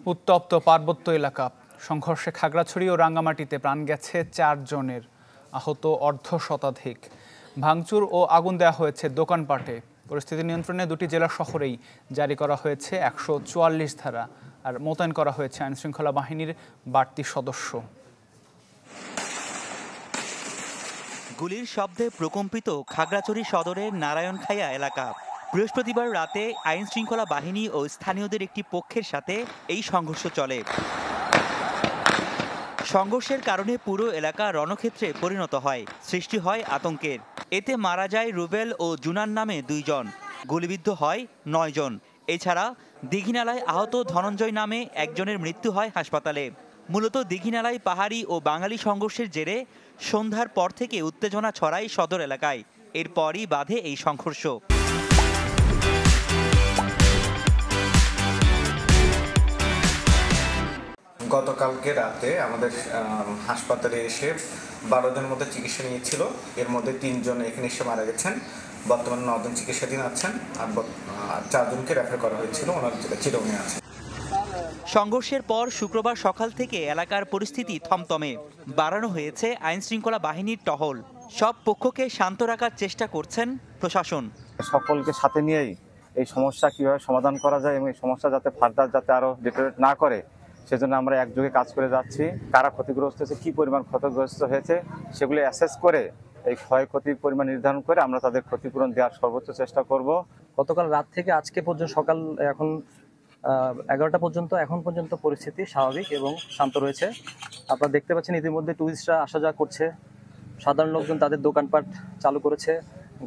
উত্তপ্ত পার্বত্য এলাকা সংঘর্ষে খাগড়াছড়ি ও রাঙ্গামাটিতে প্রাণ গেছে ৪ জনের, আহত অর্ধশতাধিক। ভাঙচুর ও আগুন দেওয়া হয়েছে দোকানপাটে। পরিস্থিতি নিয়ন্ত্রণে দুটি জেলা শহরেই জারি করা হয়েছে ১৪৪ ধারা আর মোতায়েন করা হয়েছে আইনশৃঙ্খলা বাহিনীর বাড়তি সদস্য। গুলির শব্দে প্রকম্পিত খাগড়াছড়ি সদরের নারায়ণখাইয়া এলাকা। বৃহস্পতিবার রাতে আইন শৃঙ্খলা বাহিনী ও স্থানীয়দের একটি পক্ষের সাথে এই সংঘর্ষ চলে। সংঘর্ষের কারণে পুরো এলাকা রণক্ষেত্রে পরিণত হয়, সৃষ্টি হয় আতঙ্কের। এতে মারা যায় রুবেল ও জুনান নামে ২ জন, গুলিবিদ্ধ হয় ৯ জন। এছাড়া দীঘিনালায় আহত ধনঞ্জয় নামে একজনের মৃত্যু হয় হাসপাতালে। মূলত দীঘিনালায় পাহাড়ি ও বাঙালি সংঘর্ষের জেরে সন্ধ্যার পর থেকে উত্তেজনা ছড়ায় সদর এলাকায়। এরপরই বাধে এই সংঘর্ষ। গতকালকে রাতে আমাদের হাসপাতালে এসে ১২ জনের মধ্যে চিকিৎসা নিয়েছিল। এর মধ্যে ৩ জন এখানে এসে মারা গেছেন। বর্তমানে ৯ জন চিকিৎসাধীন আছেন আর ৪ জনকে রেফার করা হয়েছিল, ওনার চিরঙে আছে। সংঘর্ষের পর শুক্রবার সকাল থেকে এলাকার পরিস্থিতি থমথমে। বাড়ানো হয়েছে আইন শৃঙ্খলা বাহিনীর টহল। সব পক্ষকে শান্ত রাখার চেষ্টা করছেন প্রশাসন। সকলকে সাথে নিয়েই এই সমস্যা কিভাবে সমাধান করা যায় এবং এই সমস্যা যাতে ফার্দার যাতে আরো ডিটেরিয়েট না করে সেজন্য আমরা একযোগে কাজ করে যাচ্ছি। কারা ক্ষতিগ্রস্ত হয়েছে, কি পরিমাণ ক্ষতিগ্রস্ত হয়েছে সেগুলো অ্যাসেস করে এই ক্ষয়ক্ষতির পরিমাণ নির্ধারণ করে আমরা তাদের ক্ষতিপূরণ দেওয়ার সর্বোচ্চ চেষ্টা করব। গতকাল রাত থেকে আজকে পর্যন্ত সকাল এখন 11টা পর্যন্ত এখন পর্যন্ত পরিস্থিতি স্বাভাবিক এবং শান্ত রয়েছে। আপনারা দেখতে পাচ্ছেন ইতিমধ্যে টুরিস্টরা আসা যাওয়া করছে, সাধারণ লোকজন তাদের দোকানপাট চালু করেছে,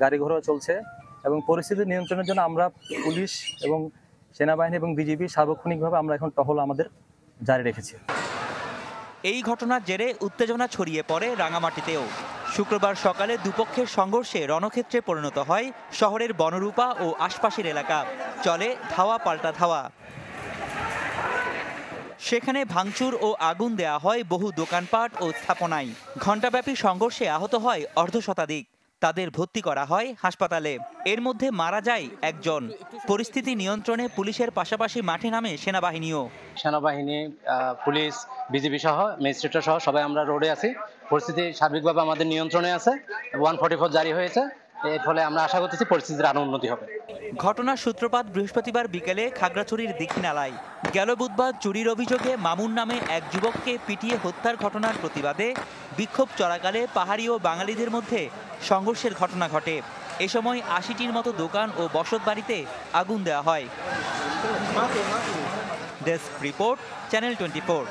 গাড়ি ঘোড়া চলছে এবং পরিস্থিতি নিয়ন্ত্রণের জন্য আমরা পুলিশ এবং সেনাবাহিনী এবং বিজিবি সার্বক্ষণিকভাবে আমরা এখন টহল আমাদের জারি রেখেছি। এই ঘটনার জেরে উত্তেজনা ছড়িয়ে পড়ে রাঙামাটিতেও। শুক্রবার সকালে দুপক্ষের সংঘর্ষে রণক্ষেত্রে পরিণত হয় শহরের বনরূপা ও আশপাশের এলাকা। চলে ধাওয়া পাল্টা ধাওয়া। সেখানে ভাঙচুর ও আগুন দেয়া হয় বহু দোকানপাট ও স্থাপনায়। ঘণ্টাব্যাপী সংঘর্ষে আহত হয় অর্ধশতাধিক। তাদের ভর্তি করা হয় হাসপাতালে। এর মধ্যে মারা যায় একজন। পরিস্থিতি নিয়ন্ত্রণে পুলিশের পাশাপাশি মাঠে নামে সেনাবাহিনীও। সেনাবাহিনী, পুলিশ, বিজিবি সহ ম্যাজিস্ট্রেট সহ সবাই আমরা রোডে আছি। পরিস্থিতি সার্বিকভাবে আমাদের নিয়ন্ত্রণে আছে। 144 জারি হয়েছে। এর ফলে আমরা আশা করতেছি পরিস্থিতির আরো উন্নতি হবে। ঘটনার সূত্রপাত বৃহস্পতিবার বিকেলে খাগড়াছড়ির দীঘিনালায়। গেল বুধবার চুরির অভিযোগে মামুন নামে এক যুবককে পিটিয়ে হত্যার ঘটনার প্রতিবাদে বিক্ষোভ চলাকালে পাহাড়ি ও বাঙালিদের মধ্যে সংঘর্ষের ঘটনা ঘটে। এ সময় ৮০টির মতো দোকান ও বসতবাড়িতে আগুন দেওয়া হয়। Desk report, channel 24।